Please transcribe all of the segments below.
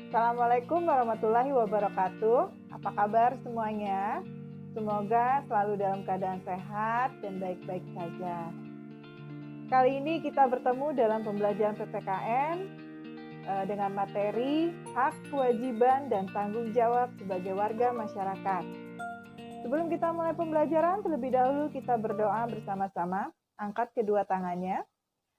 Assalamualaikum warahmatullahi wabarakatuh. Apa kabar semuanya? Semoga selalu dalam keadaan sehat dan baik-baik saja. Kali ini kita bertemu dalam pembelajaran PPKN dengan materi hak, kewajiban, dan tanggung jawab sebagai warga masyarakat. Sebelum kita mulai pembelajaran, terlebih dahulu kita berdoa bersama-sama. Angkat kedua tangannya.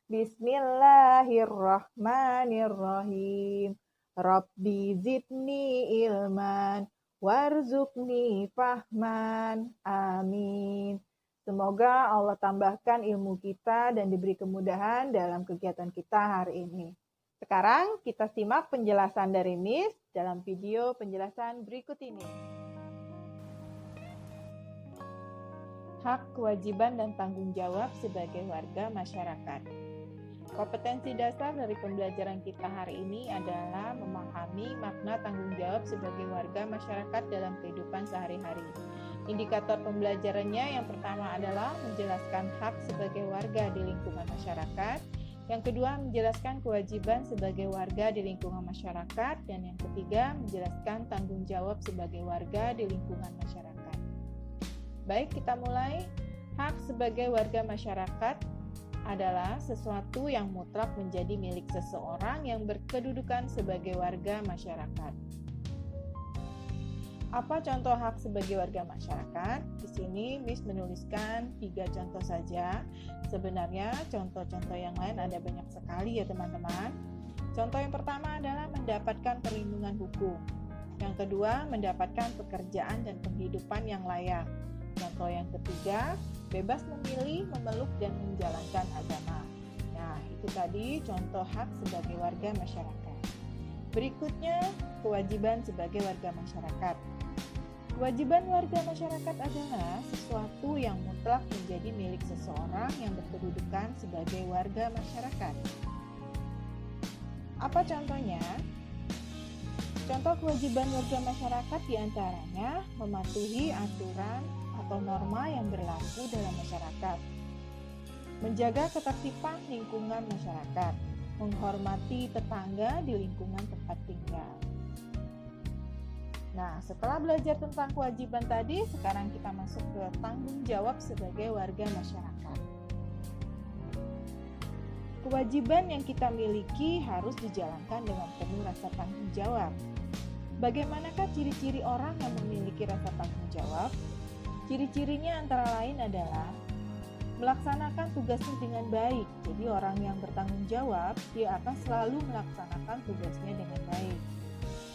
Bismillahirrahmanirrahim. Rabbi zidni ilman warzuqni fahman. Amin. Semoga Allah tambahkan ilmu kita dan diberi kemudahan dalam kegiatan kita hari ini. Sekarang kita simak penjelasan dari Miss dalam video penjelasan berikut ini. Hak, kewajiban, dan tanggung jawab sebagai warga masyarakat. Kompetensi dasar dari pembelajaran kita hari ini adalah memahami makna tanggung jawab sebagai warga masyarakat dalam kehidupan sehari-hari. Indikator pembelajarannya yang pertama adalah menjelaskan hak sebagai warga di lingkungan masyarakat. Yang kedua, menjelaskan kewajiban sebagai warga di lingkungan masyarakat. Dan yang ketiga, menjelaskan tanggung jawab sebagai warga di lingkungan masyarakat. Baik, kita mulai. Hak sebagai warga masyarakat adalah sesuatu yang mutlak menjadi milik seseorang yang berkedudukan sebagai warga masyarakat. Apa contoh hak sebagai warga masyarakat? Di sini Miss menuliskan 3 contoh saja. Sebenarnya contoh-contoh yang lain ada banyak sekali ya teman-teman. Contoh yang pertama adalah mendapatkan perlindungan hukum. Yang kedua, mendapatkan pekerjaan dan penghidupan yang layak. Contoh yang ketiga, bebas memilih, memeluk, dan menjalankan agama. Nah, itu tadi contoh hak sebagai warga masyarakat. Berikutnya, kewajiban sebagai warga masyarakat. Kewajiban warga masyarakat adalah sesuatu yang mutlak menjadi milik seseorang yang berkedudukan sebagai warga masyarakat. Apa contohnya? Contoh kewajiban warga masyarakat diantaranya mematuhi aturan atau norma yang berlaku dalam masyarakat, menjaga ketertiban lingkungan masyarakat, menghormati tetangga di lingkungan tempat tinggal. Nah, setelah belajar tentang kewajiban tadi, sekarang kita masuk ke tanggung jawab sebagai warga masyarakat. Kewajiban yang kita miliki harus dijalankan dengan penuh rasa tanggung jawab. Bagaimanakah ciri-ciri orang yang memiliki rasa tanggung jawab? Ciri-cirinya antara lain adalah melaksanakan tugasnya dengan baik. Jadi orang yang bertanggung jawab, dia akan selalu melaksanakan tugasnya dengan baik.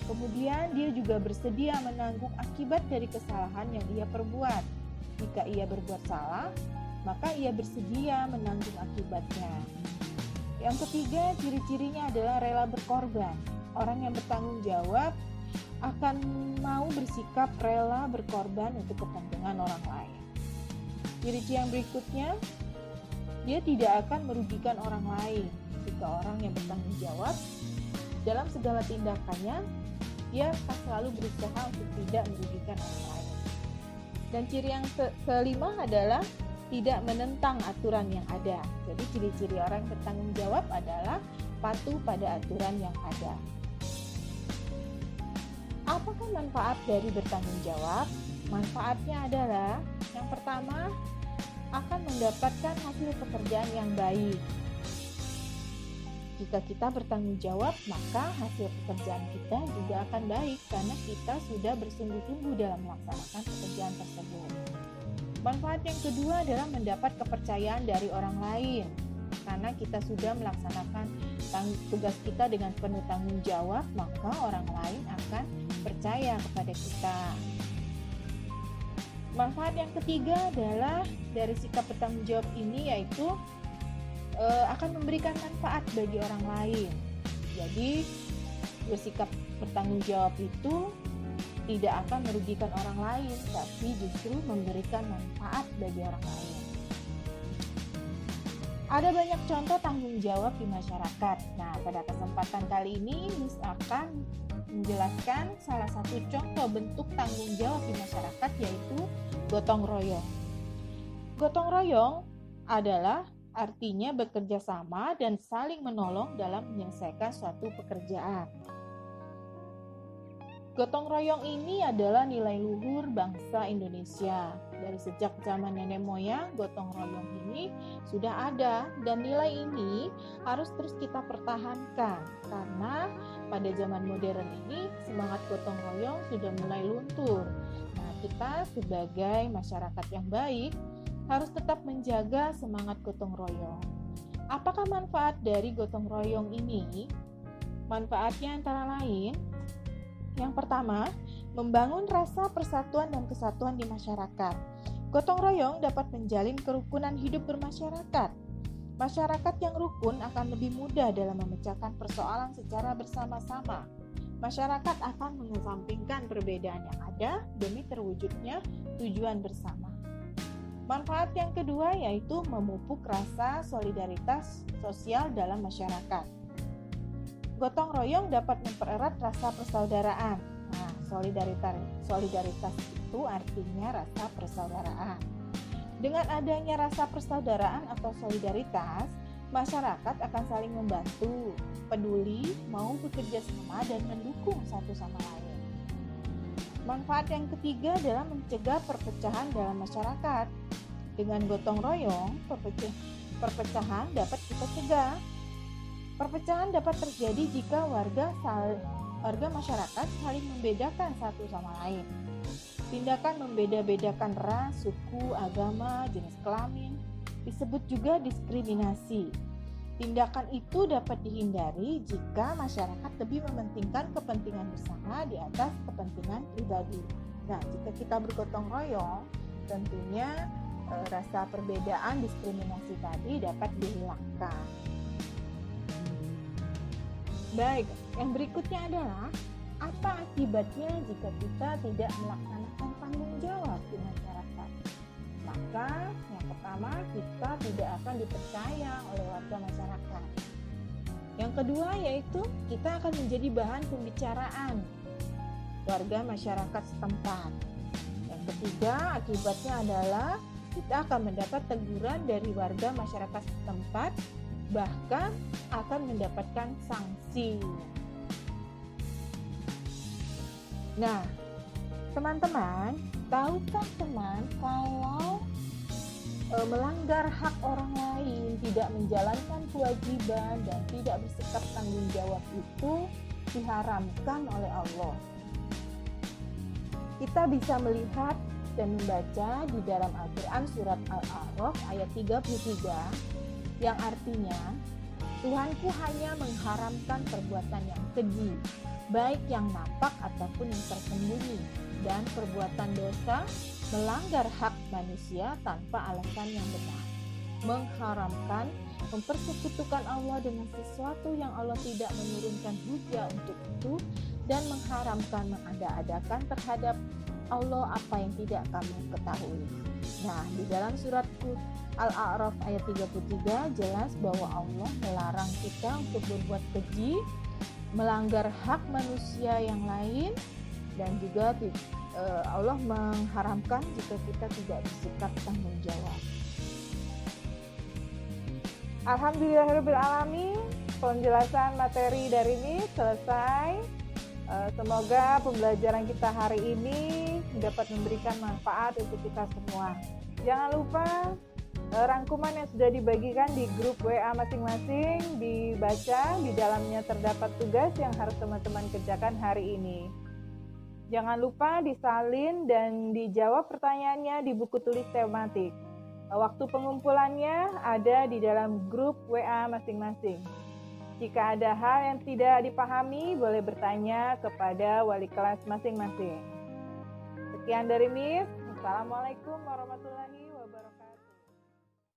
Kemudian dia juga bersedia menanggung akibat dari kesalahan yang ia perbuat. Jika ia berbuat salah, maka ia bersedia menanggung akibatnya. Yang ketiga, ciri-cirinya adalah rela berkorban. Orang yang bertanggung jawab akan mau bersikap rela berkorban untuk kepentingan orang lain. Ciri-ciri yang berikutnya, dia tidak akan merugikan orang lain. Jika orang yang bertanggung jawab dalam segala tindakannya, dia akan selalu berusaha untuk tidak merugikan orang lain. Dan ciri yang kelima adalah tidak menentang aturan yang ada. Jadi ciri-ciri orang yang bertanggung jawab adalah patuh pada aturan yang ada. Apakah manfaat dari bertanggung jawab? Manfaatnya adalah yang pertama, akan mendapatkan hasil pekerjaan yang baik. Jika kita bertanggung jawab, maka hasil pekerjaan kita juga akan baik karena kita sudah bersungguh-sungguh dalam melaksanakan pekerjaan tersebut. Manfaat yang kedua adalah mendapat kepercayaan dari orang lain. Karena kita sudah melaksanakan tugas kita dengan penuh tanggung jawab, maka orang lain akan percaya kepada kita. Manfaat yang ketiga adalah dari sikap bertanggung jawab ini yaitu akan memberikan manfaat bagi orang lain. Jadi bersikap bertanggung jawab itu tidak akan merugikan orang lain, tapi justru memberikan manfaat bagi orang lain. Ada banyak contoh tanggung jawab di masyarakat. Nah, pada kesempatan kali ini Miss akan menjelaskan salah satu contoh bentuk tanggung jawab di masyarakat yaitu gotong royong. Gotong royong adalah artinya bekerja sama dan saling menolong dalam menyelesaikan suatu pekerjaan. Gotong royong ini adalah nilai luhur bangsa Indonesia. Dari sejak zaman nenek moyang, gotong royong ini sudah ada dan nilai ini harus terus kita pertahankan karena pada zaman modern ini semangat gotong royong sudah mulai luntur. Nah, kita sebagai masyarakat yang baik harus tetap menjaga semangat gotong royong. Apakah manfaat dari gotong royong ini? Manfaatnya antara lain, yang pertama, membangun rasa persatuan dan kesatuan di masyarakat. Gotong royong dapat menjalin kerukunan hidup bermasyarakat. Masyarakat yang rukun akan lebih mudah dalam memecahkan persoalan secara bersama-sama. Masyarakat akan mengesampingkan perbedaan yang ada demi terwujudnya tujuan bersama. Manfaat yang kedua yaitu memupuk rasa solidaritas sosial dalam masyarakat. Gotong royong dapat mempererat rasa persaudaraan. Nah, solidaritas itu artinya rasa persaudaraan. Dengan adanya rasa persaudaraan atau solidaritas, masyarakat akan saling membantu, peduli, mau bekerja sama dan mendukung satu sama lain. Manfaat yang ketiga adalah mencegah perpecahan dalam masyarakat. Dengan gotong royong, perpecahan dapat kita cegah. Perpecahan dapat terjadi jika warga masyarakat saling membedakan satu sama lain. Tindakan membeda-bedakan ras, suku, agama, jenis kelamin disebut juga diskriminasi. Tindakan itu dapat dihindari jika masyarakat lebih mementingkan kepentingan bersama di atas kepentingan pribadi. Nah, jika kita bergotong royong, tentunya rasa perbedaan diskriminasi tadi dapat dihilangkan. Baik, yang berikutnya adalah apa akibatnya jika kita tidak melaksanakan tanggung jawab di masyarakat? Maka yang pertama, kita tidak akan dipercaya oleh warga masyarakat. Yang kedua yaitu kita akan menjadi bahan pembicaraan warga masyarakat setempat. Yang ketiga, akibatnya adalah kita akan mendapat teguran dari warga masyarakat setempat, bahkan akan mendapatkan sanksi. Nah, teman-teman, tahukah teman kalau melanggar hak orang lain, tidak menjalankan kewajiban dan tidak bersikap tanggung jawab itu diharamkan oleh Allah? Kita bisa melihat dan membaca di dalam Al-Quran surat Al-A'raf ayat 33 yang artinya Tuhanku hanya mengharamkan perbuatan yang keji, baik yang nampak ataupun yang tersembunyi, dan perbuatan dosa melanggar hak manusia tanpa alasan yang benar, mengharamkan mempersekutukan Allah dengan sesuatu yang Allah tidak menurunkan hujah untuk itu, dan mengharamkan mengada-adakan terhadap Allah apa yang tidak kamu ketahui. Nah, di dalam surat Al-A'raf ayat 33 jelas bahwa Allah melarang kita untuk berbuat keji, melanggar hak manusia yang lain, dan juga Allah mengharamkan jika kita tidak bersikap tanggung jawab. Alhamdulillahirrahmanirrahim, penjelasan materi dari ini selesai. Semoga pembelajaran kita hari ini dapat memberikan manfaat untuk kita semua. Jangan lupa rangkuman yang sudah dibagikan di grup WA masing-masing dibaca. Di dalamnya terdapat tugas yang harus teman-teman kerjakan hari ini. Jangan lupa disalin dan dijawab pertanyaannya di buku tulis tematik. Waktu pengumpulannya ada di dalam grup WA masing-masing. Jika ada hal yang tidak dipahami, boleh bertanya kepada wali kelas masing-masing. Sekian dari Miss. Assalamualaikum warahmatullahi wabarakatuh.